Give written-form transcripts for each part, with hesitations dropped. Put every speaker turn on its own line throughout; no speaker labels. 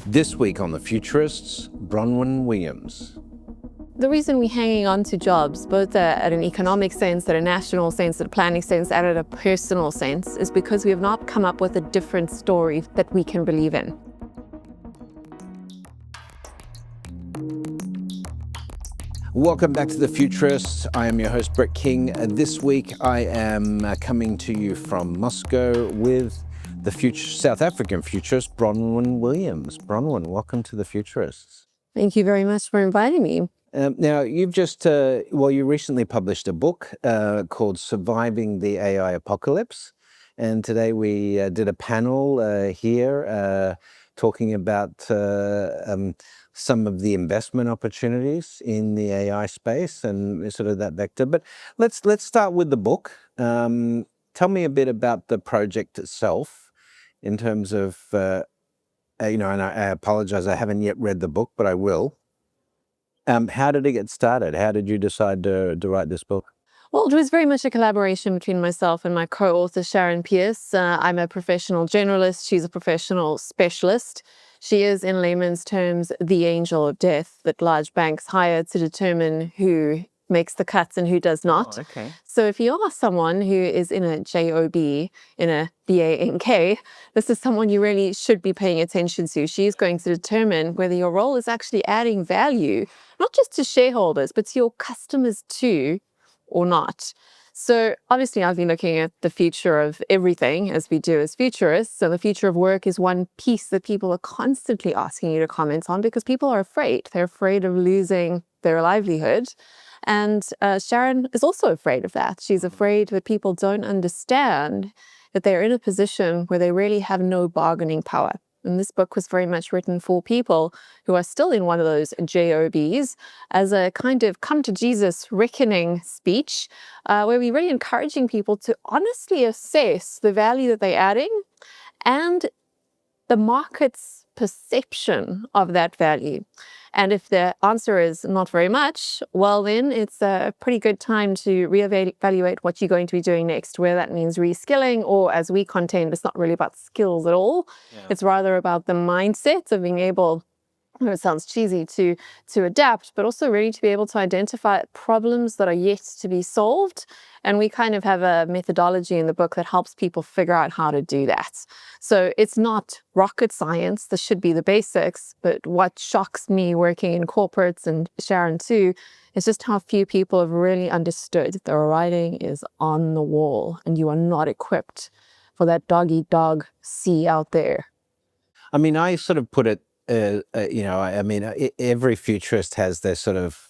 This week on The Futurists, Bronwyn Williams.
The reason we're hanging on to jobs, both at an economic sense, at a national sense, at a planning sense, and at a personal sense, is because we have not come up with a different story that we can believe in.
Welcome back to The Futurists. I am your host, Brett King. This week I am coming to you from Moscow with the South African futurist, Bronwyn Williams. Bronwyn, welcome to The Futurists.
Thank you very much for inviting me.
Now, you've just, you recently published a book called Surviving the AI Apocalypse. And today we did a panel here talking about some of the investment opportunities in the AI space and sort of that vector. But let's start with the book. Tell me a bit about the project itself in terms of, and I apologize, I haven't yet read the book, but I will. How did it get started? How did you decide to write this book?
Well, it was very much a collaboration between myself and my co-author, Sharon Pierce. I'm a professional generalist. She's a professional specialist. She is, in layman's terms, the angel of death that large banks hire to determine who makes the cuts and who does not.
Oh, okay.
So if you are someone who is in a job, in a bank, this is someone you really should be paying attention to. She's going to determine whether your role is actually adding value, not just to shareholders, but to your customers too, or not. So obviously I've been looking at the future of everything, as we do as futurists. So the future of work is one piece that people are constantly asking you to comment on because people are afraid. They're afraid of losing their livelihood. And Sharon is also afraid of that. She's afraid that people don't understand that they're in a position where they really have no bargaining power. And this book was very much written for people who are still in one of those JOBs as a kind of come to Jesus reckoning speech, where we're really encouraging people to honestly assess the value that they're adding and the market's perception of that value. And if the answer is not very much, well, then it's a pretty good time to reevaluate what you're going to be doing next, where that means reskilling, or as we contend, it's not really about skills at all. Yeah. It's rather about the mindset of being able, it sounds cheesy, to adapt, but also really to be able to identify problems that are yet to be solved. And we kind of have a methodology in the book that helps people figure out how to do that. So it's not rocket science. This should be the basics. But what shocks me working in corporates, and Sharon too, is just how few people have really understood the writing is on the wall and you are not equipped for that dog-eat-dog sea out there.
I mean, I sort of put it, every futurist has their sort of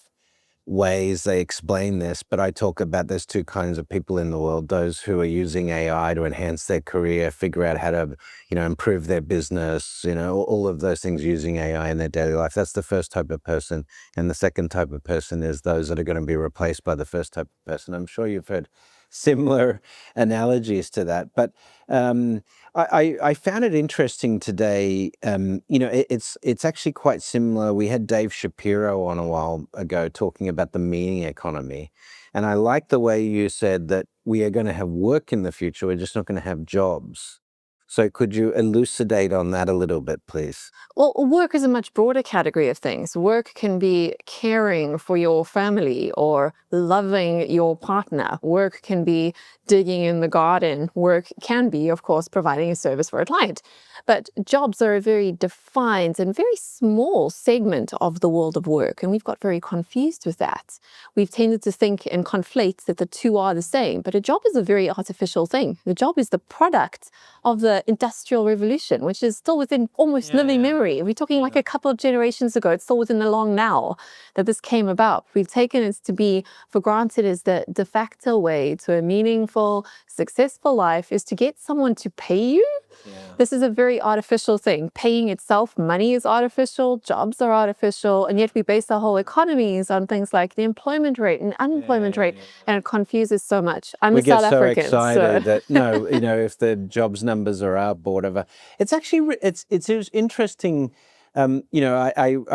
ways they explain this, but I talk about there's two kinds of people in the world: those who are using AI to enhance their career, figure out how to, improve their business, all of those things using AI in their daily life. That's the first type of person. And the second type of person is those that are going to be replaced by the first type of person. I'm sure you've heard similar analogies to that. But I found it interesting today. It's actually quite similar. We had Dave Shapiro on a while ago talking about the meaning economy. And I like the way you said that we are going to have work in the future. We're just not going to have jobs. So could you elucidate on that a little bit, please?
Well, work is a much broader category of things. Work can be caring for your family or loving your partner. Work can be digging in the garden. Work can be, of course, providing a service for a client. But jobs are a very defined and very small segment of the world of work. And we've got very confused with that. We've tended to think and conflate that the two are the same. But a job is a very artificial thing. The job is the product of the Industrial Revolution, which is still within almost living memory. We're talking like a couple of generations ago. It's still within the long now that this came about. We've taken it to be for granted as the de facto way to a meaningful, successful life is to get someone to pay you. Yeah. This is a very artificial thing. Paying itself, money is artificial, jobs are artificial, and yet we base our whole economies on things like the employment rate and unemployment rate, and it confuses so much. I'm a South African.
We get so excited that, if the jobs numbers are up or whatever. It's actually, it's interesting. I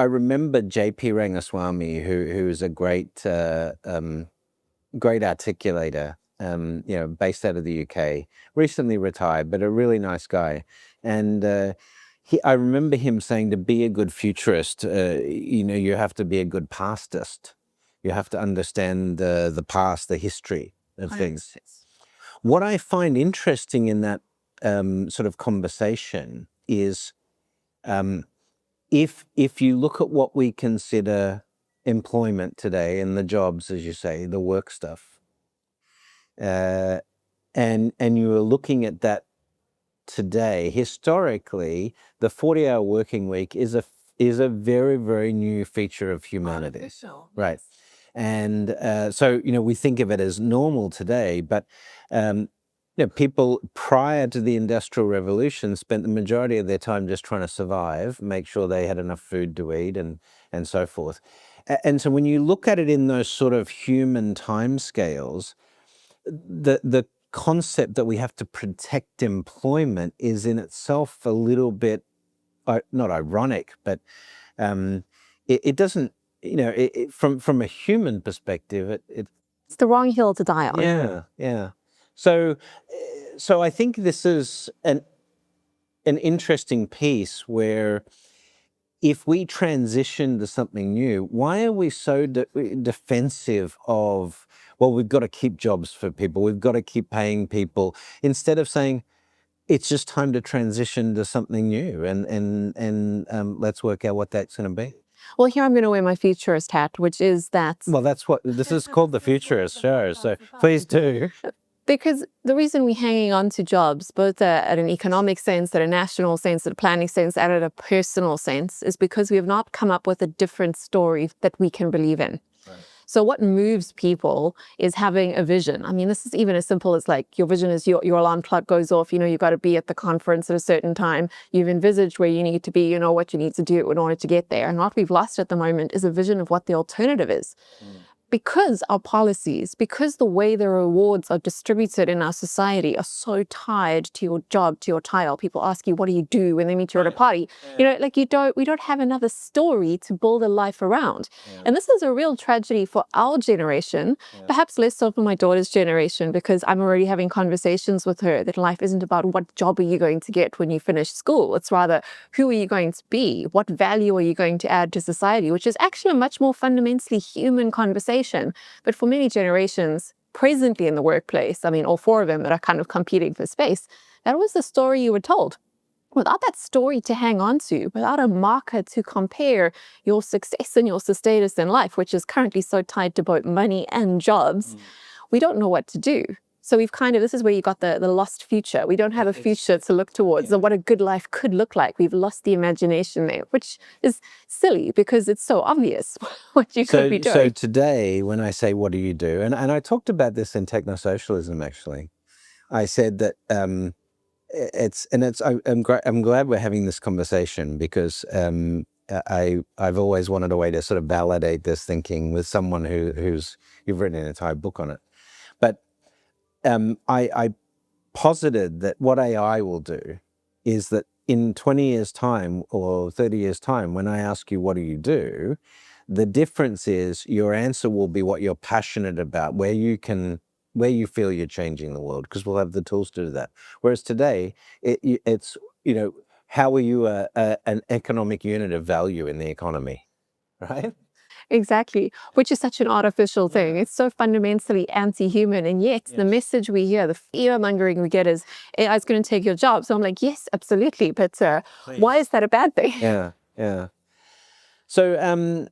remember J.P. Rangaswamy, who is a great articulator, based out of the UK, recently retired, but a really nice guy. And I remember him saying to be a good futurist, you have to be a good pastist. You have to understand the past, the history of things. What I find interesting in that sort of conversation is if you look at what we consider employment today and the jobs, as you say, the work stuff, and you are looking at that today, historically, the 40-hour working week is a very, very new feature of humanity.
Artificial,
right?
yes.
And so, we think of it as normal today, but people prior to the Industrial Revolution spent the majority of their time just trying to survive, make sure they had enough food to eat, and so forth. And so when you look at it in those sort of human timescales, the concept that we have to protect employment is in itself a little bit not ironic, but it doesn't, from a human perspective,
It's the wrong hill to die on.
yeah. So I think this is an interesting piece where if we transition to something new, why are we so defensive of, well, we've got to keep jobs for people, we've got to keep paying people, instead of saying, it's just time to transition to something new, and let's work out what that's going to be.
Well, here I'm going to wear my futurist hat, which is that.
Well, that's what this is called, the Futurist show. So please do.
Because the reason we're hanging on to jobs, both at an economic sense, at a national sense, at a planning sense, and at a personal sense, is because we have not come up with a different story that we can believe in. Right. So what moves people is having a vision. I mean, this is even as simple as like your vision is your alarm clock goes off, you've got to be at the conference at a certain time. You've envisaged where you need to be, you know what you need to do in order to get there. And what we've lost at the moment is a vision of what the alternative is. Because our policies, because the way the rewards are distributed in our society are so tied to your job, to your title. People ask you, what do you do when they meet you at a party? Yeah. We don't have another story to build a life around. Yeah. And this is a real tragedy for our generation, perhaps less so for my daughter's generation, because I'm already having conversations with her that life isn't about what job are you going to get when you finish school. It's rather, who are you going to be? What value are you going to add to society? Which is actually a much more fundamentally human conversation. But for many generations presently in the workplace, I mean, all four of them that are kind of competing for space, that was the story you were told. Without that story to hang on to, without a marker to compare your success and your status in life, which is currently so tied to both money and jobs, we don't know what to do. So we've this is where you got the lost future. We don't have a future to look towards, and what a good life could look like. We've lost the imagination there, which is silly because it's so obvious what you could be doing.
So today, when I say, what do you do? And I talked about this in Technosocialism, actually. I said that I'm glad we're having this conversation, because I've always wanted a way to sort of validate this thinking with someone who's you've written an entire book on it. But I posited that what AI will do is that in 20 years' time or 30 years' time, when I ask you, what do you do? The difference is your answer will be what you're passionate about, where you feel you're changing the world, because we'll have the tools to do that. Whereas today, it's, how are you an economic unit of value in the economy, right?
Exactly, which is such an artificial thing. It's so fundamentally anti-human, and yet the message we hear, the fear-mongering we get is, AI is going to take your job. So I'm like, yes, absolutely, but why is that a bad thing?
Yeah. So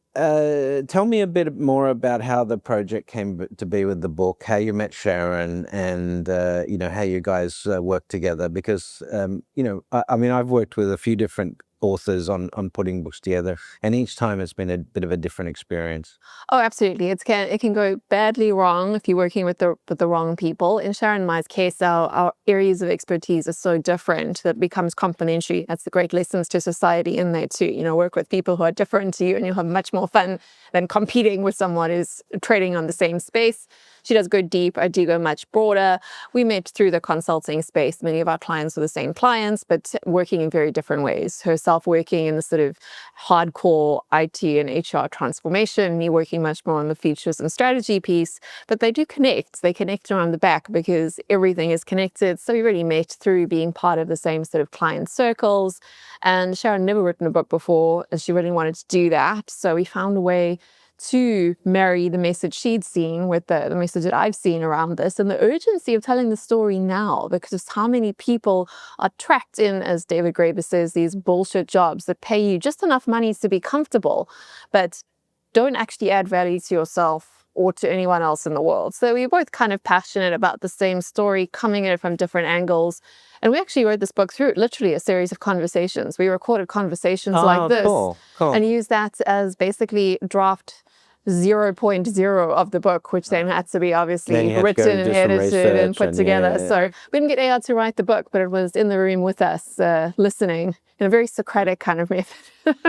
tell me a bit more about how the project came to be with the book, how you met Sharon, and how you guys work together. Because I've worked with a few different authors on putting books together, and each time it's been a bit of a different experience.
Oh, absolutely. It can go badly wrong if you're working with the wrong people. In Sharon and my case, our areas of expertise are so different that it becomes complementary. That's the great lessons to society in there too. Work with people who are different to you, and you'll have much more fun than competing with someone who's trading on the same space. She does go deep. I do go much broader. We met through the consulting space. Many of our clients were the same clients, but working in very different ways. Herself working in the sort of hardcore IT and HR transformation, me working much more on the features and strategy piece. But they do connect. They connect around the back because everything is connected. So we really met through being part of the same sort of client circles. And Sharon never written a book before, and she really wanted to do that. So we found a way to marry the message she'd seen with the message that I've seen around this, and the urgency of telling the story now, because of how many people are trapped in, as David Graeber says, these bullshit jobs that pay you just enough money to be comfortable, but don't actually add value to yourself or to anyone else in the world. So we're both kind of passionate about the same story, coming at it from different angles. And we actually wrote this book through literally a series of conversations. We recorded conversations like this
cool.
and used that as basically draft 0.0 of the book, which then had to be obviously written and edited and put together. So we didn't get AI to write the book, but it was in the room with us, listening in a very Socratic kind of method.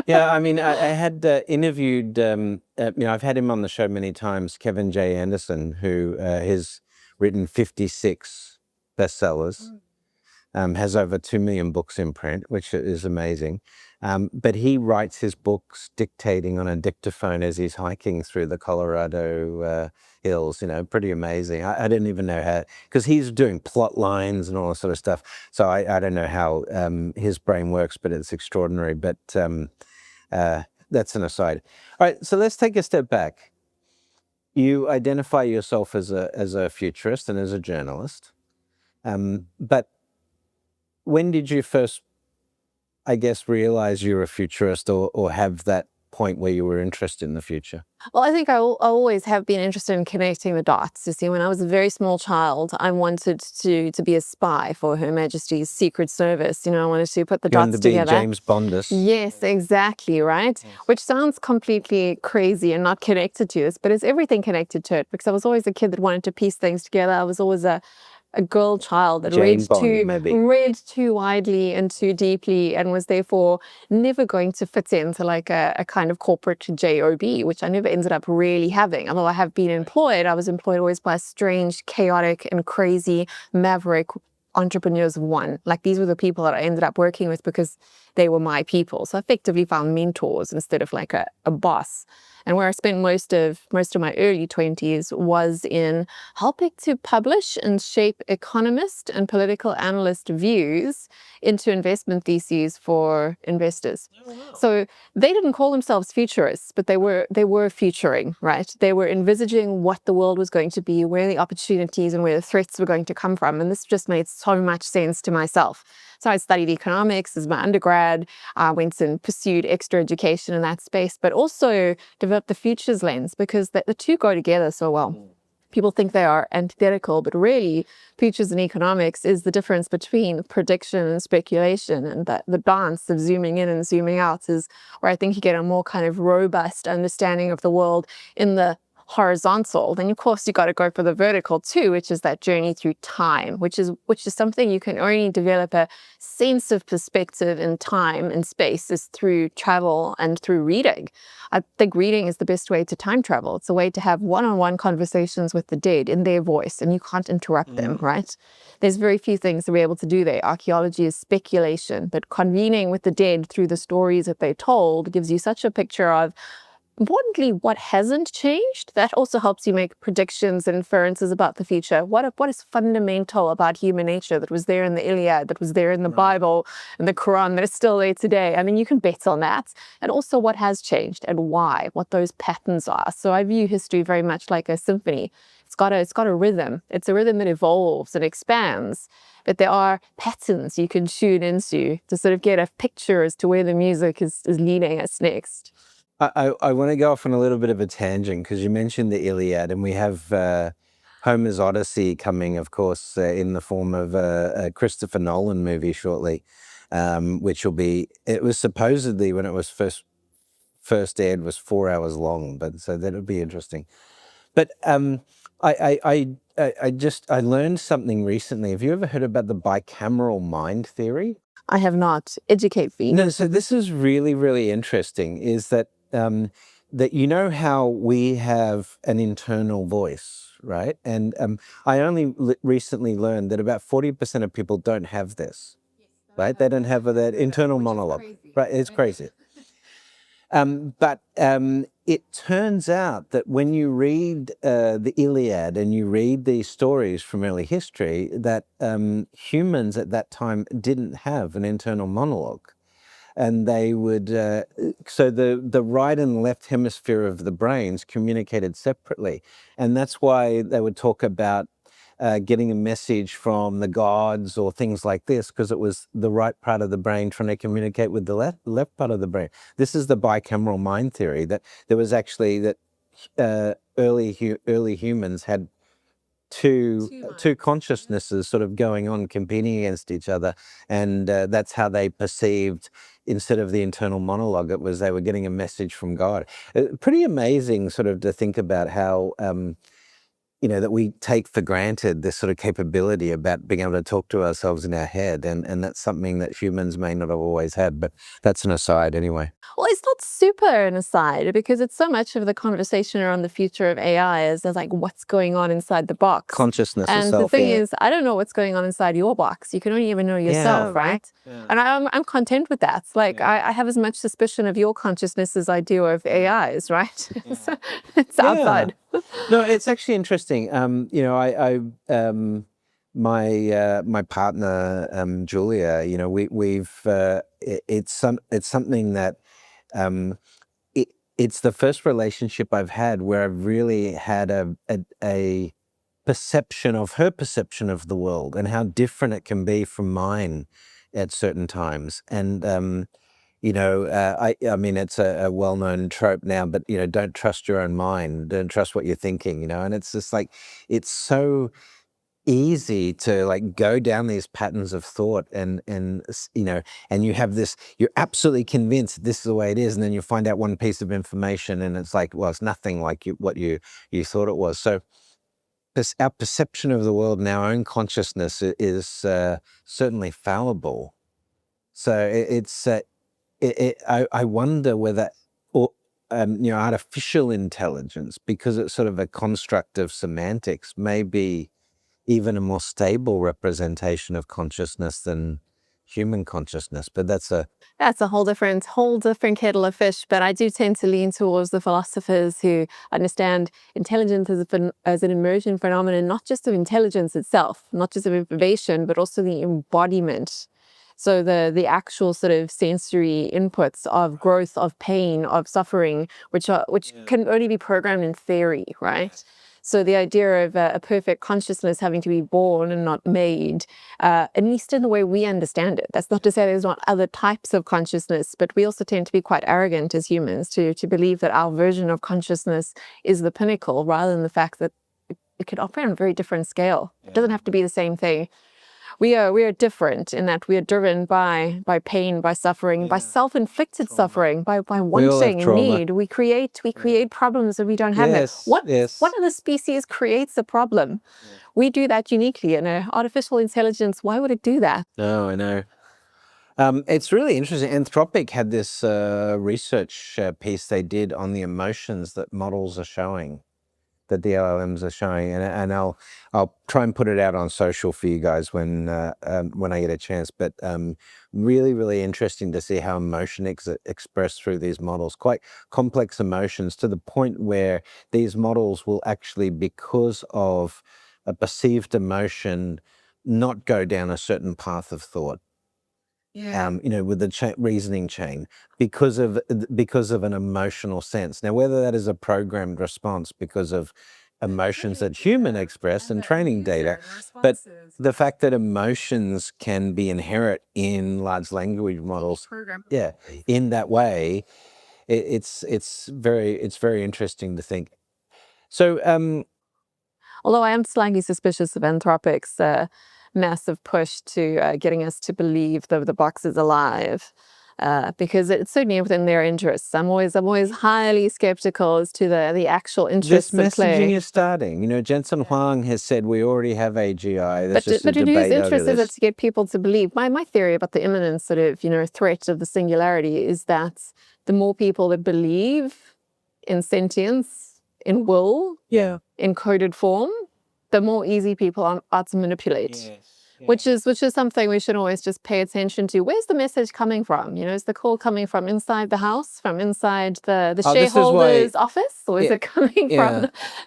Yeah, I mean, I had interviewed, I've had him on the show many times, Kevin J. Anderson, who has written 56 bestsellers. Has over 2 million books in print, which is amazing. But he writes his books dictating on a dictaphone as he's hiking through the Colorado hills, pretty amazing. I didn't even know how, because he's doing plot lines and all that sort of stuff. So I don't know how his brain works, but it's extraordinary. But that's an aside. All right, so let's take a step back. You identify yourself as a futurist and as a journalist, but when did you first, I guess, realize you're a futurist or have that point where you were interested in the future?
Well, I think I always have been interested in connecting the dots. You see, when I was a very small child, I wanted to be a spy for Her Majesty's Secret Service. I wanted to put the dots together.
James Bondus.
Yes, exactly, right? Yes. Which sounds completely crazy and not connected to this, but it's everything connected to it, because I was always a kid that wanted to piece things together. I was always a girl child that read too widely and too deeply, and was therefore never going to fit into like a kind of corporate job, which I never ended up really having. Although I have been employed, I was employed always by strange, chaotic and crazy maverick entrepreneurs of one. Like, these were the people that I ended up working with because they were my people. So I effectively found mentors instead of like a boss. And where I spent most of my early 20s was in helping to publish and shape economist and political analyst views into investment theses for investors. Oh, wow. So they didn't call themselves futurists, but they were futuring, right? They were envisaging what the world was going to be, where the opportunities and where the threats were going to come from. And this just made so much sense to myself. So I studied economics as my undergrad. I went and pursued extra education in that space, but also developed the futures lens, because the two go together so well. People think they are antithetical, but really futures and economics is the difference between prediction and speculation. And that the dance of zooming in and zooming out is where I think you get a more kind of robust understanding of the world in the horizontal. Then of course you got to go for the vertical too, which is that journey through time, which is something you can only develop a sense of perspective in time and space is through travel and through reading. I think reading is the best way to time travel. It's a way to have one-on-one conversations with the dead in their voice, and you can't interrupt them, right? There's very few things that we're able to do there. Archaeology is speculation, but convening with the dead through the stories that they told gives you such a picture of, importantly, what hasn't changed. That also helps you make predictions and inferences about the future. What is fundamental about human nature that was there in the Iliad, that was there in the Bible and the Quran, that is still there today? I mean, you can bet on that. And also what has changed and why, what those patterns are. So I view history very much like a symphony. It's got a rhythm. It's a rhythm that evolves and expands, but there are patterns you can tune into to sort of get a picture as to where the music is leading us next.
I want to go off on a little bit of a tangent, because you mentioned the Iliad, and we have Homer's Odyssey coming, of course, in the form of a Christopher Nolan movie shortly, which will be, it was supposedly, when it was first aired, was 4 hours long, but so that'll be interesting. But I learned something recently. Have you ever heard about the bicameral mind theory?
I have not. Educate me.
No, so this is really, really interesting, is that that how we have an internal voice, right? And I only recently learned that about 40% of people don't have this, right? They don't have that internal monologue, right? It's crazy. But it turns out that when you read the Iliad and you read these stories from early history, that humans at that time didn't have an internal monologue. And they would, so the right and left hemisphere of the brains communicated separately. And that's why they would talk about getting a message from the gods or things like this, because it was the right part of the brain trying to communicate with the left part of the brain. This is the bicameral mind theory, that there was actually that early humans had two consciousnesses sort of going on, competing against each other, and that's how they perceived, instead of the internal monologue, it was they were getting a message from God. Pretty amazing sort of to think about how that we take for granted this sort of capability about being able to talk to ourselves in our head, and that's something that humans may not have always had, but that's an aside anyway.
Well, it's not super an aside, because it's so much of the conversation around the future of AI is like, what's going on inside the box?
Consciousness
And
itself,
the thing is, I don't know what's going on inside your box. You can only ever know yourself, right?
Yeah.
And I'm content with that. Like, I have as much suspicion of your consciousness as I do of AI's, right? So it's outside.
No, it's actually interesting. My partner Julia, we've it's something that it's the first relationship I've had where I've really had a perception of her perception of the world and how different it can be from mine at certain times. And I mean, it's a well-known trope now, but don't trust your own mind, don't trust what you're thinking, and it's just like, it's so easy to like go down these patterns of thought, and you have this, you're absolutely convinced this is the way it is, and then you find out one piece of information and it's like, well, it's nothing like what you thought it was. So our perception of the world and our own consciousness is certainly fallible. So I wonder whether, or artificial intelligence, because it's sort of a construct of semantics, may be even a more stable representation of consciousness than human consciousness. But that's a
whole different kettle of fish. But I do tend to lean towards the philosophers who understand intelligence as an emergent phenomenon, not just of intelligence itself, not just of information, but also the embodiment. So the actual sort of sensory inputs of growth, of pain, of suffering, which can only be programmed in theory, right? So the idea of a perfect consciousness having to be born and not made, at least in the way we understand it. That's not to say there's not other types of consciousness, but we also tend to be quite arrogant as humans to believe that our version of consciousness is the pinnacle, rather than the fact that it could operate on a very different scale. It doesn't have to be the same thing. We are different in that we are driven by pain, by suffering, by self-inflicted suffering, by wanting and need. We create problems that we don't have. What other species creates a problem? We do that uniquely. And artificial intelligence, why would it do that?
No, I know. It's really interesting. Anthropic had this research piece they did on the emotions that models are showing, that the LLMs are showing, and I'll try and put it out on social for you guys when I get a chance. But really, really interesting to see how emotion expressed through these models, quite complex emotions, to the point where these models will actually, because of a perceived emotion, not go down a certain path of thought. With the reasoning chain, because of an emotional sense. Now, whether that is a programmed response because of emotions that human express and training data, but the fact that emotions can be inherent in large language models, in that way, it's very interesting to think. So,
although I am slightly suspicious of Anthropic's massive push to getting us to believe that the box is alive, because it's certainly within their interests. I'm always highly skeptical as to the actual interests
this
at play.
messaging is starting. Jensen Huang has said we already have AGI. There's just a
But in whose
debate over
interest is it
this.
to get people to believe? My theory about the imminent sort of threat of the singularity is that the more people that believe in sentience, in will, in coded form, the more easy people are to manipulate. Which is something we should always just pay attention to. Where's the message coming from? Is the call coming from inside the house, from inside the shareholder's office, or is it coming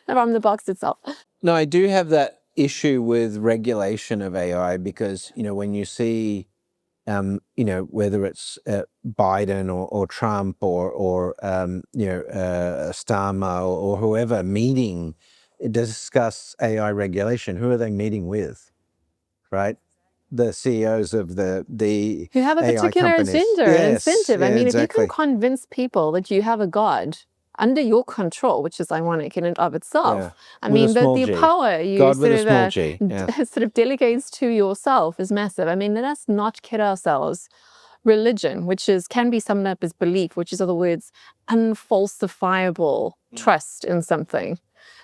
from the box itself?
No, I do have that issue with regulation of AI because, when you see, whether it's Biden or Trump or Starmer or whoever meeting to discuss AI regulation, who are they meeting with? Right? The CEOs of the
who have a
AI
particular
companies.
agenda and incentive. I mean,
exactly.
If you can convince people that you have a God under your control, which is ironic in and of itself. I mean, the power you
God with a small G.
sort of delegates to yourself is massive. I mean, let us not kid ourselves. Religion, which can be summed up as belief, which is, other words, unfalsifiable trust in something.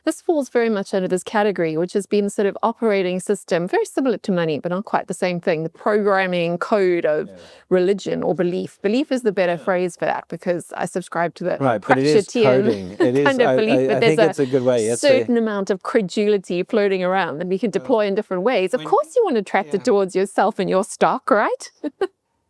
This falls very much under this category, which has been sort of operating system, very similar to money, but not quite the same thing. The programming code of religion or belief. Belief is the better phrase for that because I subscribe to the Pratchettian kind of belief. But
think it's a good way.
Certain amount of credulity floating around that we can deploy in different ways. Of course, you want to attract it towards yourself and your stock, right?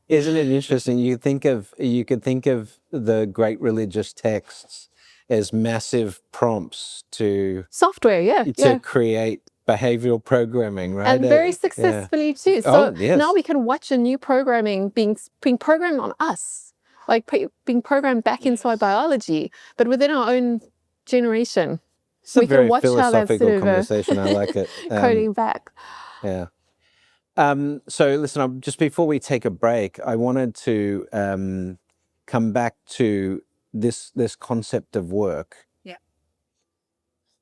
Isn't it interesting? You could think of the great religious texts as massive prompts to
software,
to create behavioral programming, right?
And very successfully too. So now we can watch a new programming being programmed on us, like being programmed back into our biology, but within our own generation.
It's a very philosophical conversation. I like it.
Coding back.
Yeah. So listen, just before we take a break, I wanted to come back to this concept of work.
Yeah.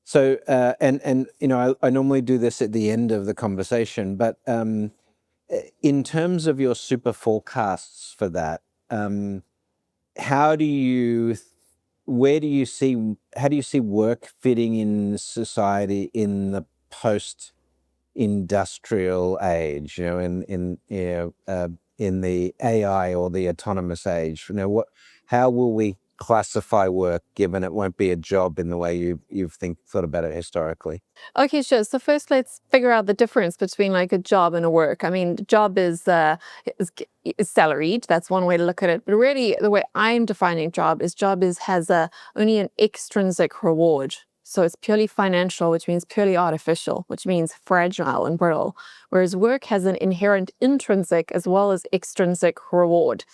So and I normally do this at the end of the conversation, but in terms of your super forecasts for that, how do you see work fitting in society in the post-industrial age? In the AI or the autonomous age, how will we classify work given it won't be a job in the way you've thought about it historically?
Okay, sure. So first, let's figure out the difference between like a job and a work. I mean, job is salaried. That's one way to look at it. But really, the way I'm defining job is has only an extrinsic reward. So it's purely financial, which means purely artificial, which means fragile and brittle. Whereas work has an inherent intrinsic as well as extrinsic reward.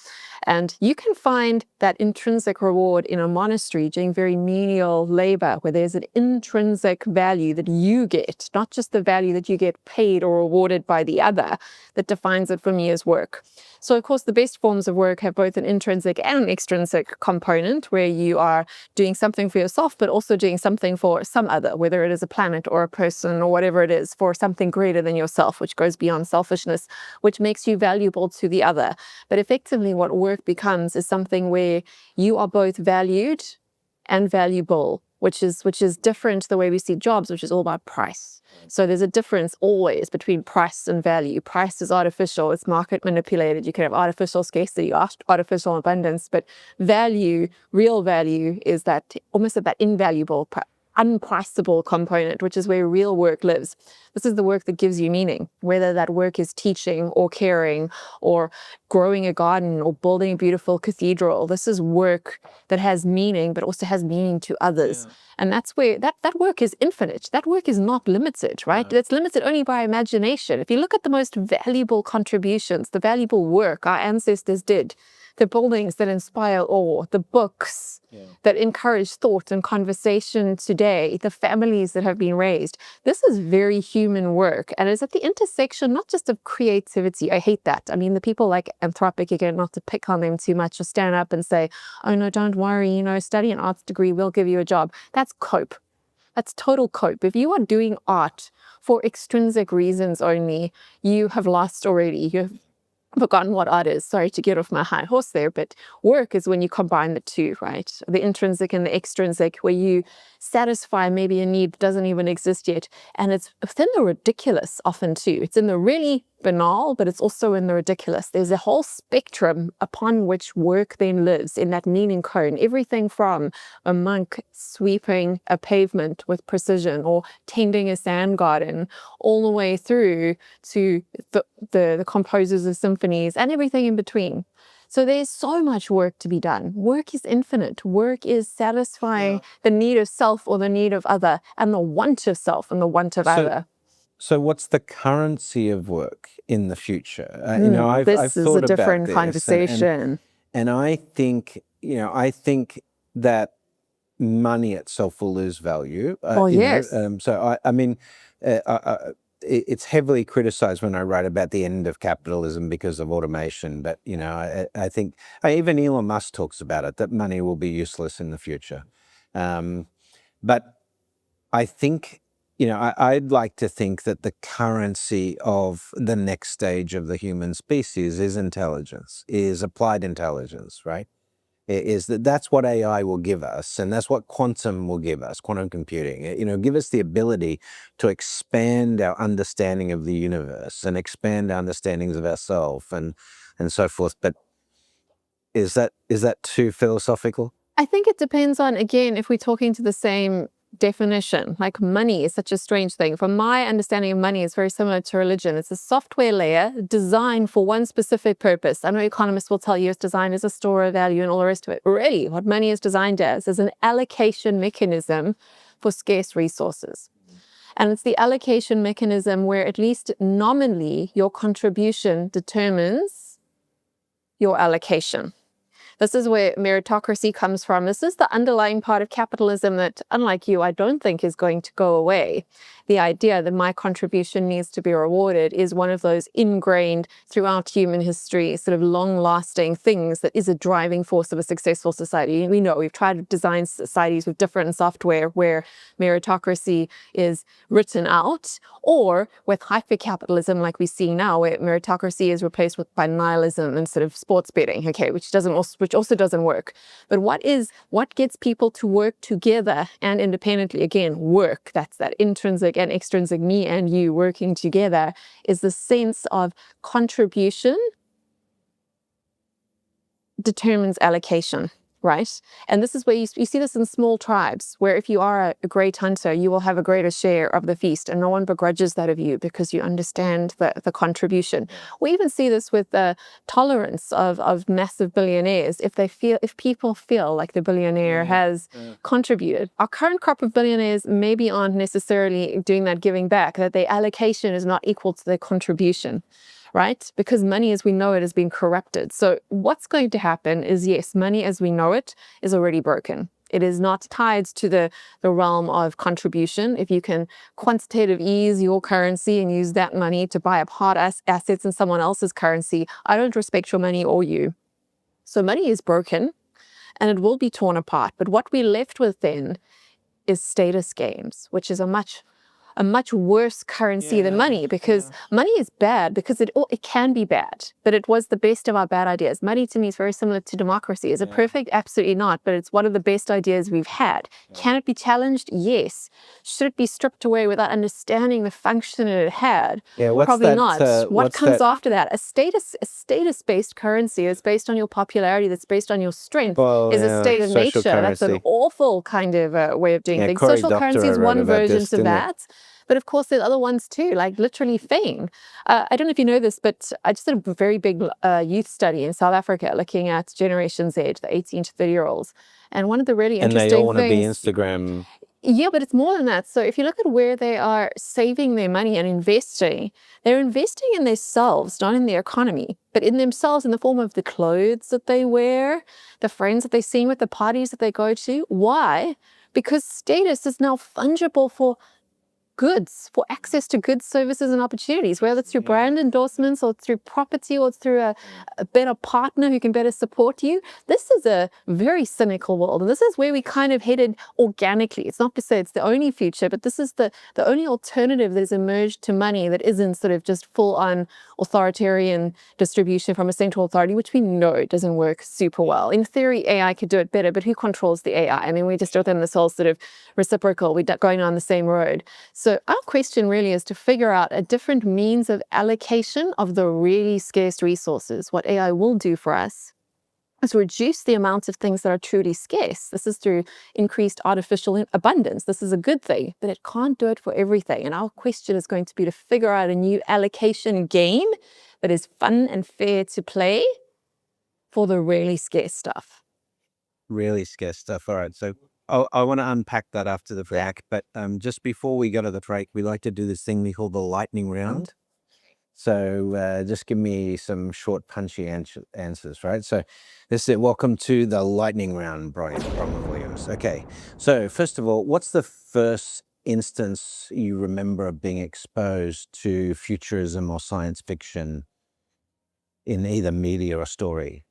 And you can find that intrinsic reward in a monastery doing very menial labor, where there's an intrinsic value that you get, not just the value that you get paid or rewarded by the other, that defines it for me as work. So, of course, the best forms of work have both an intrinsic and an extrinsic component, where you are doing something for yourself, but also doing something for some other, whether it is a planet or a person or whatever it is, for something greater than yourself, which goes beyond selfishness, which makes you valuable to the other. But effectively, what work becomes is something where you are both valued and valuable, which is different the way we see jobs, which is all about price. So there's a difference always between price and value. Price is artificial, it's market manipulated. You can have artificial scarcity, artificial abundance, but value, real value, is that almost that invaluable, unpriceable component, which is where real work lives. This is the work that gives you meaning, whether that work is teaching or caring or growing a garden or building a beautiful cathedral. This is work that has meaning, but also has meaning to others. Yeah. And that's where that work is infinite. That work is not limited, right? Yeah. It's limited only by imagination. If you look at the most valuable contributions, the valuable work our ancestors did, the buildings that inspire awe, the books that encourage thought and conversation today, the families that have been raised. This is very human work, and it's at the intersection not just of creativity. I hate that. I mean, the people like Anthropic, again, not to pick on them too much, or stand up and say, oh no, don't worry, study an arts degree, we'll give you a job. That's cope. That's total cope. If you are doing art for extrinsic reasons only, you have lost already. You've forgotten what art is. Sorry to get off my high horse there, but work is when you combine the two, right? The intrinsic and the extrinsic, where you satisfy maybe a need that doesn't even exist yet. And it's within the ridiculous often too. It's in the really banal, but it's also in the ridiculous. There's a whole spectrum upon which work then lives in that meaning cone. Everything from a monk sweeping a pavement with precision or tending a sand garden, all the way through to the composers of symphonies and everything in between. So there's so much work to be done. Work is infinite. Work is satisfying the need of self or the need of other, and the want of self and the want of other.
So what's the currency of work in the future? I've
This is a
thought about
different
this,
conversation.
and I think that money itself will lose value.
Yes.
So it's heavily criticized when I write about the end of capitalism because of automation. But I think even Elon Musk talks about it, that money will be useless in the future. But I think, I'd like to think that the currency of the next stage of the human species is intelligence, is applied intelligence, right? That's what AI will give us, and that's what quantum will give us, quantum computing. Give us the ability to expand our understanding of the universe and expand our understandings of ourselves and so forth. But is that too philosophical?
I think it depends on, again, if we're talking to the same definition. Like, money is such a strange thing. From my understanding of money, it's very similar to religion. It's a software layer designed for one specific purpose. I know economists will tell you it's designed as a store of value and all the rest of it. Really, what money is designed as is an allocation mechanism for scarce resources. And it's the allocation mechanism where, at least nominally, your contribution determines your allocation. This is where meritocracy comes from. This is the underlying part of capitalism that, unlike you, I don't think is going to go away. The idea that my contribution needs to be rewarded is one of those ingrained throughout human history, sort of long-lasting things that is a driving force of a successful society. We know we've tried to design societies with different software where meritocracy is written out, or with hyper-capitalism like we see now, where meritocracy is replaced by nihilism and sort of sports betting, which also doesn't work. But what gets people to work together and independently? Again, work, that's that intrinsic and extrinsic me and you working together, is the sense of contribution determines allocation, right? And this is where you see this in small tribes, where if you are a great hunter, you will have a greater share of the feast, and no one begrudges that of you because you understand the contribution. We even see this with the tolerance of massive billionaires. If people feel like the billionaire has contributed. Our current crop of billionaires maybe aren't necessarily doing that giving back, that their allocation is not equal to their contribution. Right? Because money as we know it has been corrupted. So what's going to happen is, yes, money as we know it is already broken. It is not tied to the realm of contribution. If you can quantitative ease your currency and use that money to buy up hard assets in someone else's currency, I don't respect your money or you. So money is broken and it will be torn apart. But what we're left with then is status games, which is a much worse currency than money, because money is bad because it can be bad, but it was the best of our bad ideas. Money to me is very similar to democracy. Is it perfect? Absolutely not, but it's one of the best ideas we've had. Can it be challenged? Yes. Should it be stripped away without understanding the function it had? Probably not. What comes after that? A status-based currency is based on your popularity, that's based on your strength, is a state of nature. Currency. That's an awful kind of way of doing things. Social currency is one version of that. But of course, there's other ones too, like literally fame. I don't know if you know this, but I just did a very big youth study in South Africa looking at Generation Z, the 18 to 30-year-olds. And one of the really interesting things... And they all want to be Instagram... Yeah, but it's more than that. So if you look at where they are saving their money and investing, they're investing in themselves, not in the economy, but in themselves in the form of the clothes that they wear, the friends that they see with, the parties that they go to. Why? Because status is now fungible for goods, for access to goods, services, and opportunities, whether it's through brand endorsements or through property or through a better partner who can better support you. This is a very cynical world. And this is where we kind of headed organically. It's not to say it's the only future, but this is the only alternative that has emerged to money that isn't sort of just full-on authoritarian distribution from a central authority, which we know doesn't work super well. In theory, AI could do it better, but who controls the AI? I mean, we just do them this whole sort of reciprocal, we're going on the same road. So our question really is to figure out a different means of allocation of the really scarce resources. What AI will do for us is reduce the amount of things that are truly scarce. This is through increased artificial abundance. This is a good thing, but it can't do it for everything. And our question is going to be to figure out a new allocation game that is fun and fair to play for the really scarce stuff.
Really scarce stuff. All right. So I want to unpack that after the break. But just before we go to the break, we like to do this thing we call the lightning round. So just give me some short, punchy answers, right? So this is it. Welcome to the lightning round, Bronwyn Williams. Okay. So first of all, what's the first instance you remember of being exposed to futurism or science fiction in either media or story?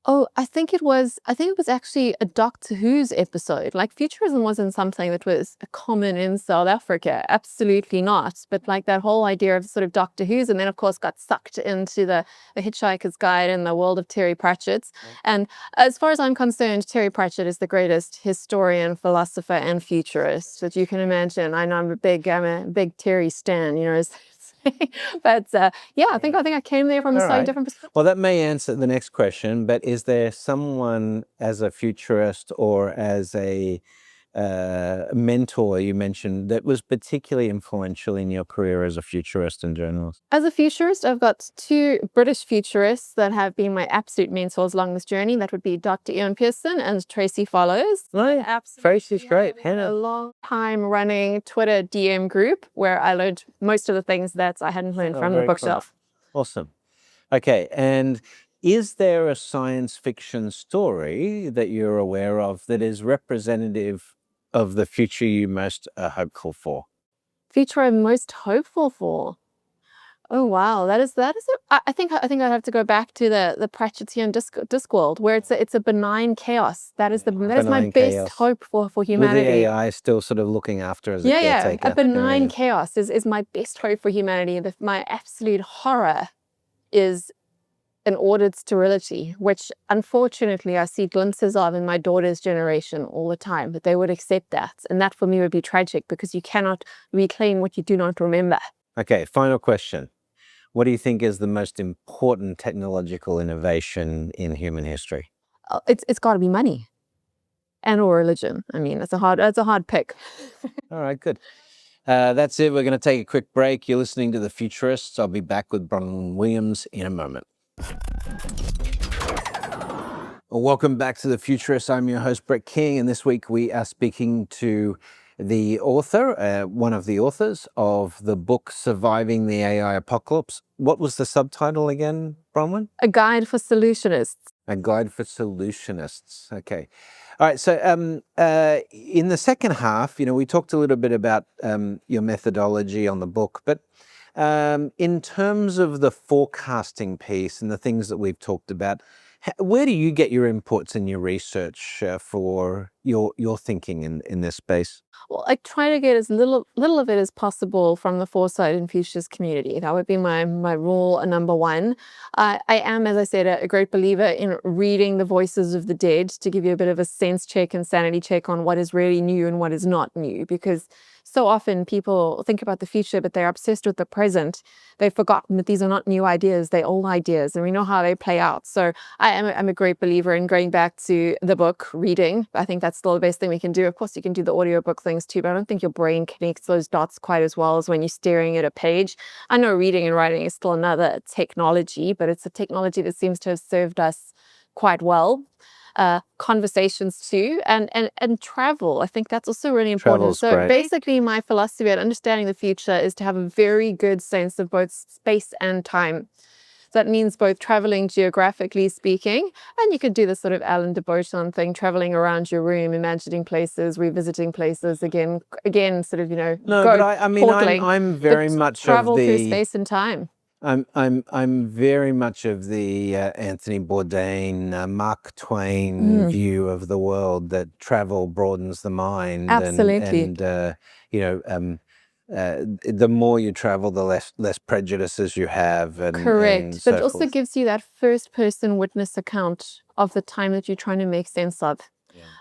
Oh, I think it was actually a Doctor Who's episode. Like futurism wasn't something that was common in South Africa. Absolutely not. But like that whole idea of sort of Doctor Who's, and then of course got sucked into the Hitchhiker's Guide and the world of Terry Pratchett's. And as far as I'm concerned, Terry Pratchett is the greatest historian, philosopher, and futurist that you can imagine. I know I'm a big Terry stan, you know. But yeah, I think I came there from a slightly different perspective.
Well, that may answer the next question, but is there someone as a futurist or as a mentor you mentioned that was particularly influential in your career as a futurist and journalist?
As a futurist, I've got two British futurists that have been my absolute mentors along this journey. That would be Dr. Ian Pearson and Tracy Follows.
Tracy's great.
A long time running Twitter DM group where I learned most of the things that I hadn't learned from the bookshelf.
Cool. Awesome. Okay, and is there a science fiction story that you're aware of that is representative of the future you most are hopeful for?
Future I'm most hopeful for. Oh wow, I think I'd have to go back to the Pratchettian Discworld, where it's a benign chaos. That is my best hope for humanity.
With the AI still sort of looking after as a caretaker.
A benign chaos is my best hope for humanity. My absolute horror is an ordered sterility, which unfortunately I see glimpses of in my daughter's generation all the time, but they would accept that. And that for me would be tragic because you cannot reclaim what you do not remember.
Okay, final question. What do you think is the most important technological innovation in human history?
It's got to be money and or religion. I mean, it's a hard pick.
All right, good. That's it. We're going to take a quick break. You're listening to The Futurists. I'll be back with Bronwyn Williams in a moment. Well, welcome back to The Futurists. I'm your host, Brett King, and this week we are speaking to the author, one of the authors of the book Surviving the AI Apocalypse. What was the subtitle again, Bronwyn?
A Guide for Solutionists.
A Guide for Solutionists. Okay. All right. So in the second half, we talked a little bit about your methodology on the book, but in terms of the forecasting piece and the things that we've talked about, where do you get your inputs and your research for your thinking in this space?
Well, I try to get as little of it as possible from the foresight and futures community. That would be my rule number one. I am, as I said, a great believer in reading the voices of the dead to give you a bit of a sense check and sanity check on what is really new and what is not new, because so often people think about the future, but they're obsessed with the present. They've forgotten that these are not new ideas, they're old ideas, and we know how they play out. So I'm a great believer in going back to the book, reading. I think that's still the best thing we can do. Of course, you can do the audiobook things too, but I don't think your brain connects those dots quite as well as when you're staring at a page. I know reading and writing is still another technology, but it's a technology that seems to have served us quite well. Conversations too, and travel. I think that's also really important.
Travel's
so
great.
Basically my philosophy at understanding the future is to have a very good sense of both space and time. So that means both traveling geographically speaking, and you could do the sort of Alain de Botton thing, traveling around your room, imagining places, revisiting places again, sort of,
No, but I'm very much
travel
of the
through space and time.
I'm very much of the Anthony Bourdain, Mark Twain view of the world, that travel broadens the mind.
Absolutely.
And the more you travel, the less prejudices you have.
Correct. But it also gives you that first person witness account of the time that you're trying to make sense of.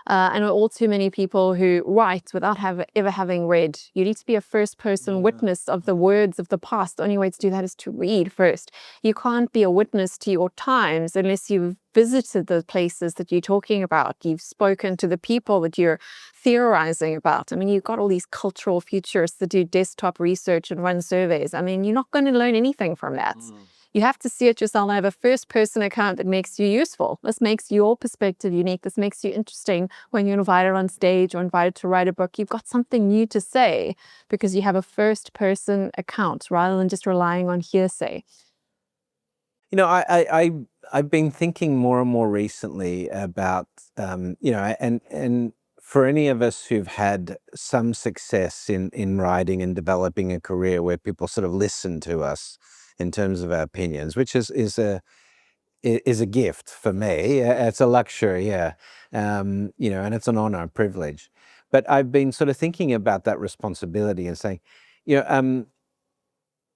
And all too many people who write without ever having read. You need to be a first-person witness of the words of the past. The only way to do that is to read first. You can't be a witness to your times unless you've visited the places that you're talking about. You've spoken to the people that you're theorizing about. I mean, you've got all these cultural futurists that do desktop research and run surveys. I mean, you're not going to learn anything from that. You have to see it yourself. I have a first-person account that makes you useful. This makes your perspective unique. This makes you interesting when you're invited on stage or invited to write a book. You've got something new to say because you have a first-person account rather than just relying on hearsay.
You know, I've been thinking more and more recently about, you know, and for any of us who've had some success in writing and developing a career where people sort of listen to us in terms of our opinions, which is a gift for me. It's a luxury, yeah. You know, and it's an honor, a privilege. But I've been sort of thinking about that responsibility and saying, you know,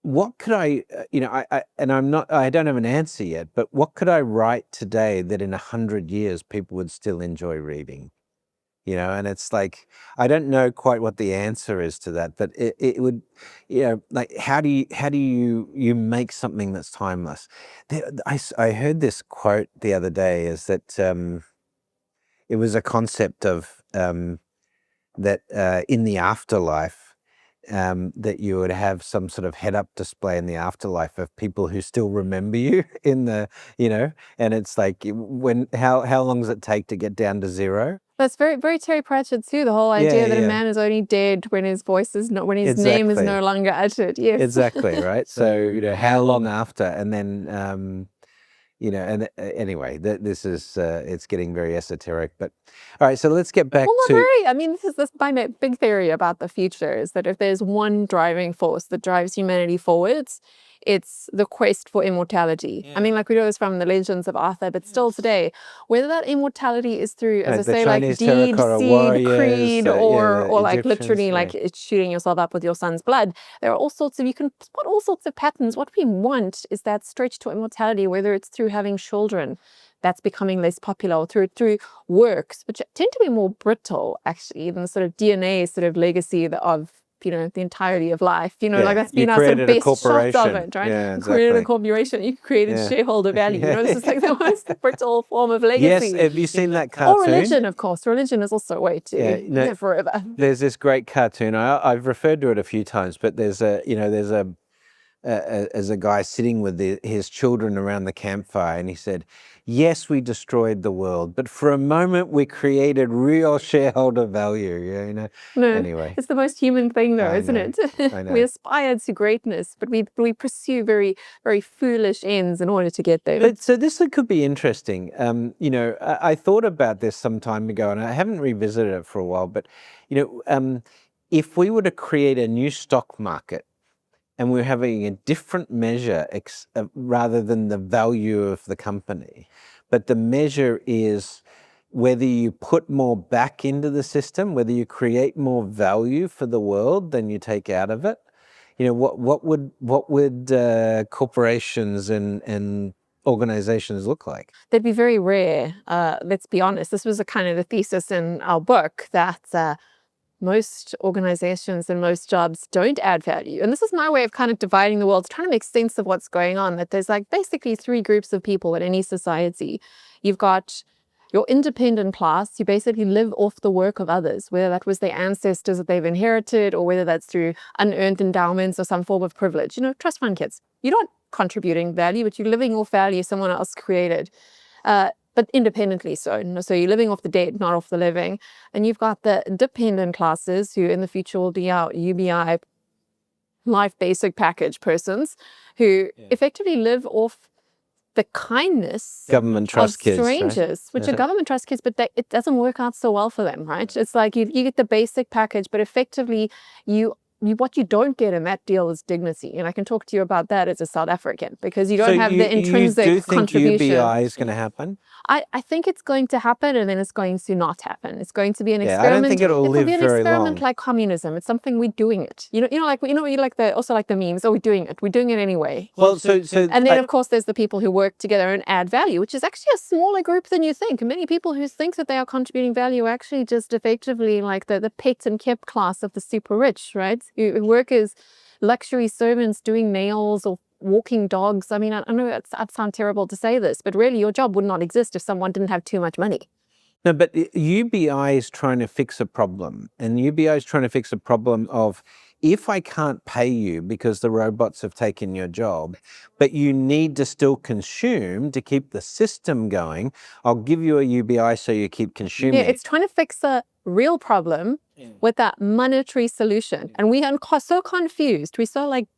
what could I, you know, I don't have an answer yet, but what could I write today that in 100 years people would still enjoy reading? You know, and it's like, I don't know quite what the answer is to that, but it would, you know, like, how do you make something that's timeless? I heard this quote the other day, is that it was a concept of that in the afterlife, that you would have some sort of head-up display in the afterlife of people who still remember you in the, you know, and it's like, how long does it take to get down to zero?
That's very, very Terry Pratchett too. The whole idea that a man is only dead when his voice is not, when his name is no longer uttered. Yes,
exactly, right. So, you know, how long after, and then you know, and anyway, this is it's getting very esoteric. But all right, so let's get back to.
I mean, this is my big theory about the future, is that if there's one driving force that drives humanity forwards, it's the quest for immortality. I mean, like, we know this from the legends of Arthur, but still today, whether that immortality is through, as I say, like deed, seed, creed, or like literally like it's shooting yourself up with your son's blood, there are all sorts of, you can spot all sorts of patterns. What we want is that stretch to immortality, whether it's through having children, that's becoming less popular, or through works, which tend to be more brittle, actually, than the sort of DNA sort of legacy of, you know, the entirety of life. You know, like, that's been our sort of best shots of it, right?
Yeah,
exactly. You created a corporation, you created shareholder value. You know, this is like the most brittle form of legacy.
Yes, have you seen that cartoon?
Or religion, of course. Religion is also a way to live forever.
There's this great cartoon. I've referred to it a few times, but there's a guy sitting with his children around the campfire, and he said, yes, we destroyed the world, but for a moment we created real shareholder value. Yeah, you know.
No,
anyway,
it's the most human thing, though, isn't it? We aspire to greatness, but we pursue very, very foolish ends in order to get there.
But so this could be interesting. You know, I thought about this some time ago, and I haven't revisited it for a while. But you know, if we were to create a new stock market, and we're having a different measure rather than the value of the company, but the measure is whether you put more back into the system, whether you create more value for the world than you take out of it. You know, what would corporations and organizations look like?
They'd be very rare. Let's be honest. This was a kind of the thesis in our book, that most organizations and most jobs don't add value. And this is my way of kind of dividing the world, trying to make sense of what's going on, that there's like basically three groups of people in any society. You've got your independent class, who basically live off the work of others, whether that was their ancestors that they've inherited, or whether that's through unearned endowments or some form of privilege. You know, trust fund kids. You're not contributing value, but you're living off value someone else created. But independently so. So you're living off the dead, not off the living. And you've got the dependent classes, who in the future will be our UBI life basic package persons, who effectively live off the kindness
government trust
of strangers, kids, right? Which are government trust kids, but it doesn't work out so well for them, right? It's like you get the basic package, but effectively what you don't get in that deal is dignity. And I can talk to you about that as a South African, because you
So
don't have the intrinsic
you do think
contribution.
UBI is going to happen?
I think it's going to happen, and then it's going to not happen. It's going to be an experiment.
I don't think it'll live
be an
very
experiment
long.
like communism. It's something we're doing it. You like the memes. Oh, we're doing it. We're doing it anyway.
Well,
And then, of course, there's the people who work together and add value, which is actually a smaller group than you think. Many people who think that they are contributing value are actually just effectively like the pet and kept class of the super rich, right? Who work as luxury servants doing nails or walking dogs. I mean, I know it sounds terrible to say this, but really your job would not exist if someone didn't have too much money.
No, but UBI is trying to fix a problem, and UBI is trying to fix a problem of, if I can't pay you because the robots have taken your job, but you need to still consume to keep the system going, I'll give you a UBI so you keep consuming.
Yeah, it's trying to fix a real problem with that monetary solution. And we are so confused. We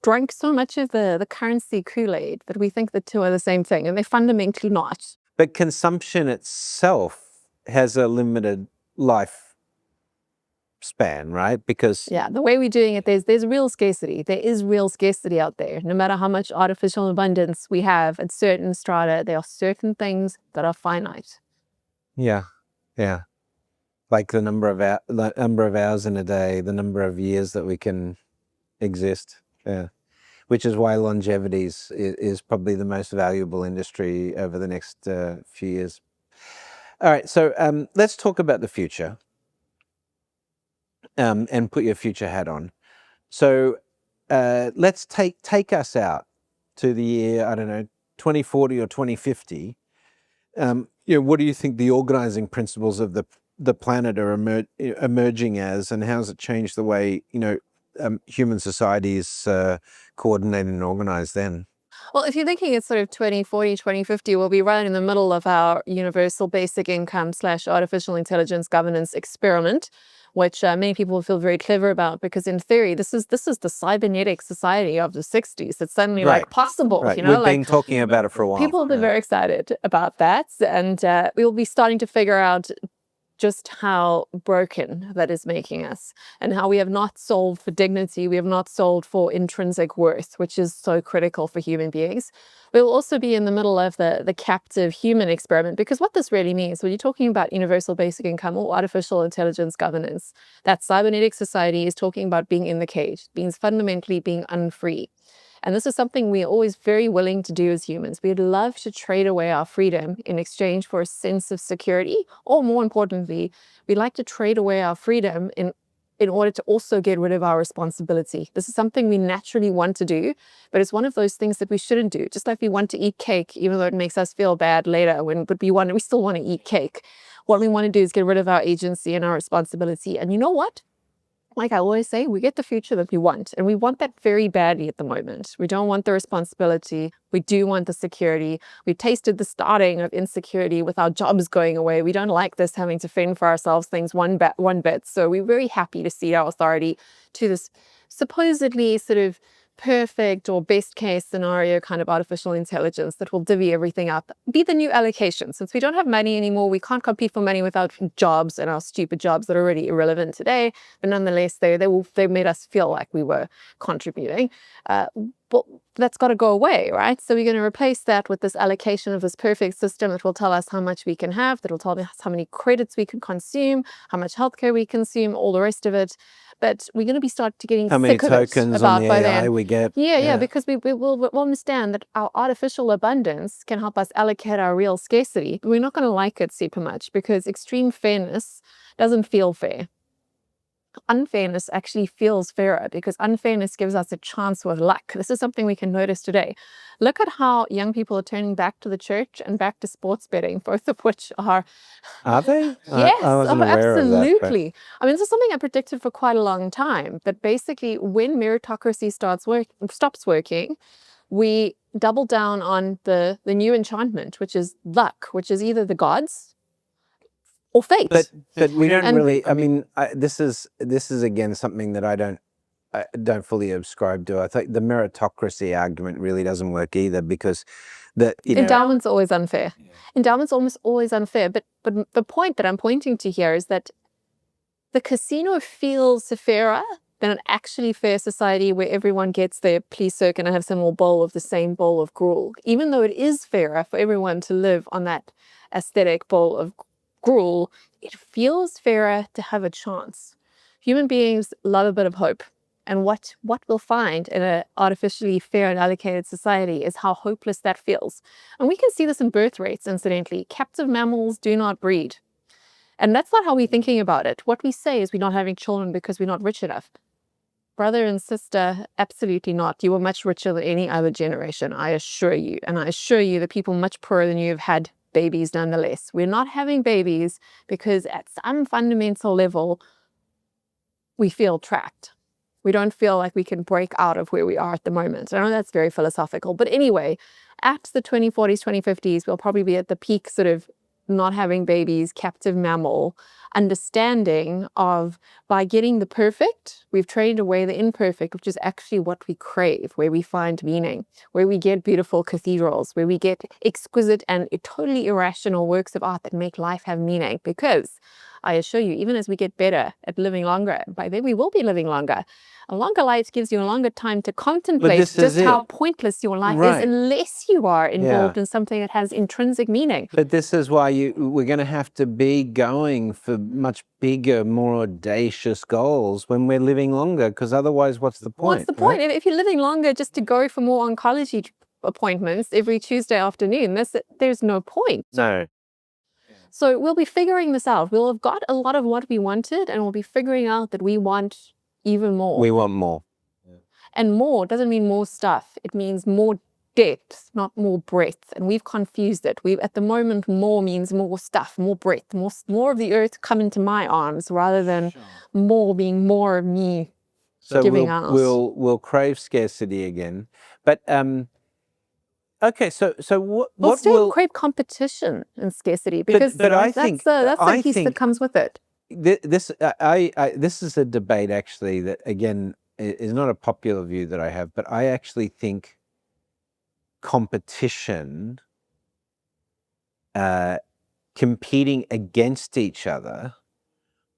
drank so much of the currency Kool-Aid that we think the two are the same thing, and they're fundamentally not.
But consumption itself has a limited life span, right? Because
the way we're doing it, there's real scarcity. There is real scarcity out there. No matter how much artificial abundance we have at certain strata, there are certain things that are finite.
Yeah. Like the number of hours in a day, the number of years that we can exist. Yeah. Which is why longevity is probably the most valuable industry over the next few years. All right, so let's talk about the future and put your future hat on. So let's take us out to the year, I don't know, 2040 or 2050. What do you think the organizing principles of the planet are emerging as, and how has it changed the way human society is coordinated and organized then?
Well, if you're thinking it's sort of 2040, 2050, we'll be right in the middle of our universal basic income / artificial intelligence governance experiment, which many people feel very clever about, because in theory, this is the cybernetic society of the 60s. It's suddenly possible.
Right. We've been talking about it for a while.
People have been very excited about that, and we'll be starting to figure out just how broken that is making us, and how we have not solved for dignity, we have not solved for intrinsic worth, which is so critical for human beings. We'll also be in the middle of the captive human experiment, because what this really means, when you're talking about universal basic income or artificial intelligence governance, that cybernetic society is talking about being in the cage, means fundamentally being unfree. And this is something we're always very willing to do as humans. We'd love to trade away our freedom in exchange for a sense of security, or more importantly, we'd like to trade away our freedom in order to also get rid of our responsibility. This is something we naturally want to do, but it's one of those things that we shouldn't do. Just like we want to eat cake, even though it makes us feel bad later, but we still want to eat cake. What we want to do is get rid of our agency and our responsibility. And you know what? Like I always say, we get the future that we want, and we want that very badly at the moment. We don't want the responsibility. We do want the security. We've tasted the starting of insecurity with our jobs going away. We don't like this having to fend for ourselves things one bit. So we're very happy to cede our authority to this supposedly sort of perfect or best case scenario kind of artificial intelligence that will divvy everything up, be the new allocation. Since we don't have money anymore, we can't compete for money without jobs, and our stupid jobs that are already irrelevant today, but nonetheless they made us feel like we were contributing. But that's got to go away, right? So we're going to replace that with this allocation of this perfect system that will tell us how much we can have, that will tell us how many credits we can consume, how much healthcare we consume, all the rest of it. But we're going to start getting
how many
sick of
tokens
it about
on the
by
AI
then.
we get.
Yeah, because we'll understand that our artificial abundance can help us allocate our real scarcity. We're not going to like it super much, because extreme fairness doesn't feel fair. Unfairness actually feels fairer, because unfairness gives us a chance with luck. This is something we can notice today. Look at how young people are turning back to the church and back to sports betting, both of which are...
Are they?
Yes,
I wasn't aware
absolutely.
of that,
I mean, this is something I predicted for quite a long time, that basically when meritocracy stops working, we double down on the new enchantment, which is luck, which is either the gods or fate.
But we don't really. I mean, this is again something that I don't fully subscribe to. I think the meritocracy argument really doesn't work either, because
endowment's always unfair. Yeah. Endowment's almost always unfair. But the point that I'm pointing to here is that the casino feels fairer than an actually fair society where everyone gets their please sir, can I have some more bowl of the same bowl of gruel? Even though it is fairer for everyone to live on that aesthetic bowl of gruel, it feels fairer to have a chance. Human beings love a bit of hope. And what we'll find in an artificially fair and allocated society is how hopeless that feels. And we can see this in birth rates, incidentally. Captive mammals do not breed. And that's not how we're thinking about it. What we say is we're not having children because we're not rich enough. Brother and sister, absolutely not. You are much richer than any other generation, I assure you. And I assure you that people much poorer than you have had babies nonetheless. We're not having babies because at some fundamental level, we feel trapped. We don't feel like we can break out of where we are at the moment. I know that's very philosophical, but anyway, at the 2040s, 2050s, we'll probably be at the peak sort of not having babies, captive mammal, understanding of by getting the perfect, we've traded away the imperfect, which is actually what we crave, where we find meaning, where we get beautiful cathedrals, where we get exquisite and totally irrational works of art that make life have meaning. Because I assure you, even as we get better at living longer, by then we will be living longer. A longer life gives you a longer time to contemplate just how pointless your life is unless you are involved in something that has intrinsic meaning.
But this is why we're going to have to be going for much bigger, more audacious goals when we're living longer, because otherwise what's the point?
What's the point? If you're living longer just to go for more oncology appointments every Tuesday afternoon, there's no point.
No.
So we'll be figuring this out. We'll have got a lot of what we wanted, and we'll be figuring out that we want even more.
We want more.
And more doesn't mean more stuff. It means more depth, not more breadth. And we've confused it. At the moment, more means more stuff, more breadth, more of the earth come into my arms, rather than more being more of me giving out.
We'll crave scarcity again. But okay, so
we'll still crave competition and scarcity, because that's the piece that comes with it.
This is a debate actually that again is not a popular view that I have, but I actually think competition, competing against each other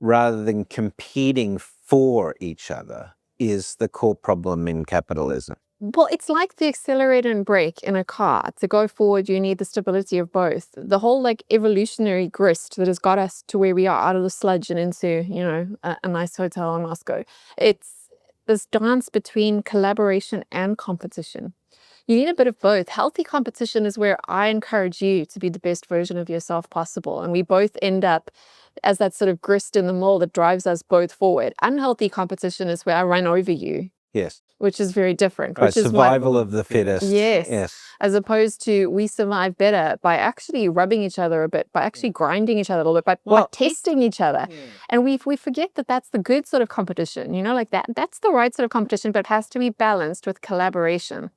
rather than competing for each other, is the core problem in capitalism.
Well, it's like the accelerator and brake in a car. To go forward, you need the stability of both. The whole like evolutionary grist that has got us to where we are, out of the sludge and into, a nice hotel in Moscow. It's this dance between collaboration and competition. You need a bit of both. Healthy competition is where I encourage you to be the best version of yourself possible. And we both end up as that sort of grist in the mill that drives us both forward. Unhealthy competition is where I run over you.
Yes.
Which is very different. Which is
survival of the fittest.
Yes. As opposed to we survive better by actually rubbing each other a bit, by actually grinding each other a little bit, by testing each other. Yeah. And we forget that that's the good sort of competition, like that's the right sort of competition, but it has to be balanced with collaboration.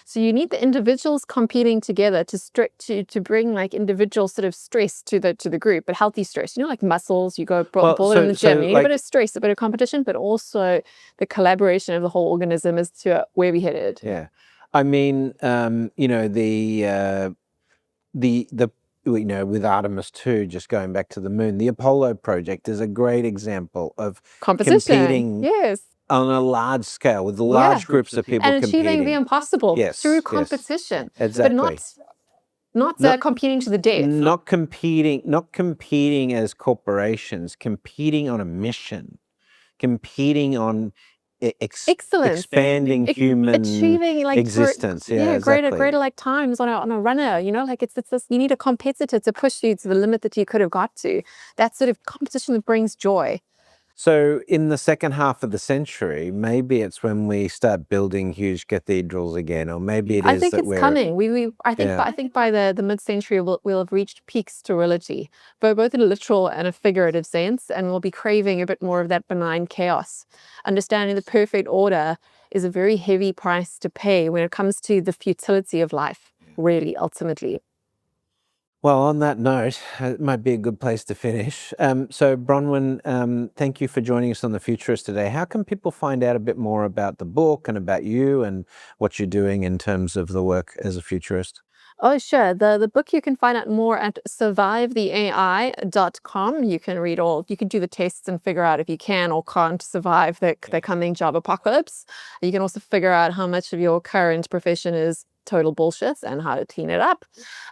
So you need the individuals competing together to bring like individual sort of stress to the group, but healthy stress. Like muscles, you go pull it in the gym. You need a bit of stress, a bit of competition, but also the collaboration of the whole organism as to where we headed.
Yeah, I mean, with Artemis 2, just going back to the moon, the Apollo project is a great example of competing.
Yes.
On a large scale with large groups of people
and achieving the impossible through competition.
Yes, exactly.
But not competing to the death.
Not competing as corporations, competing on a mission, competing on expanding human achieving existence.
Greater like times on a runner. It's this, you need a competitor to push you to the limit that you could have got to. That sort of competition that brings joy.
So in the second half of the century, maybe it's when we start building huge cathedrals again, or maybe
I think it's coming. I think by the mid-century we'll have reached peak sterility, both in a literal and a figurative sense, and we'll be craving a bit more of that benign chaos. Understanding the perfect order is a very heavy price to pay when it comes to the futility of life, really, ultimately.
Well, on that note, it might be a good place to finish. So Bronwyn, thank you for joining us on The Futurist today. How can people find out a bit more about the book and about you and what you're doing in terms of the work as a futurist?
Oh, sure. The book you can find out more at survivetheai.com. You can read you can do the tests and figure out if you can or can't survive the coming job apocalypse. You can also figure out how much of your current profession is total bullshit and how to clean it up.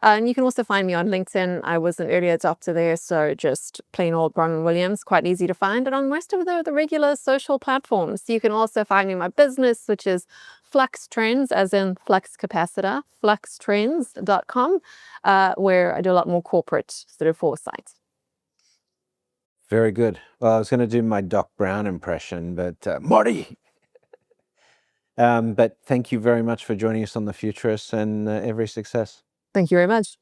And you can also find me on LinkedIn. I was an early adopter there, so just plain old Bronwyn Williams, quite easy to find. And on most of the regular social platforms. You can also find me in my business, which is Flux Trends, as in flux capacitor, fluxtrends.com, where I do a lot more corporate sort of foresight.
Very good. Well, I was going to do my Doc Brown impression, but Marty! But thank you very much for joining us on The Futurists, and every success.
Thank you very much.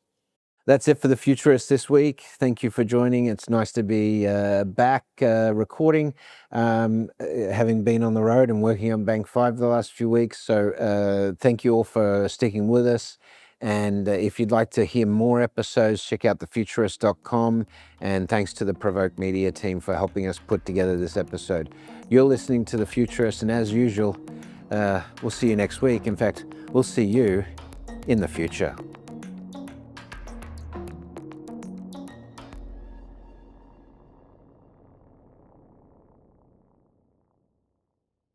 That's it for The Futurists this week. Thank you for joining. It's nice to be back recording, having been on the road and working on Bank 5 the last few weeks. So thank you all for sticking with us. And if you'd like to hear more episodes, check out thefuturist.com. And thanks to the Provoke Media team for helping us put together this episode. You're listening to The Futurists, and as usual, we'll see you next week. In fact, we'll see you in the future.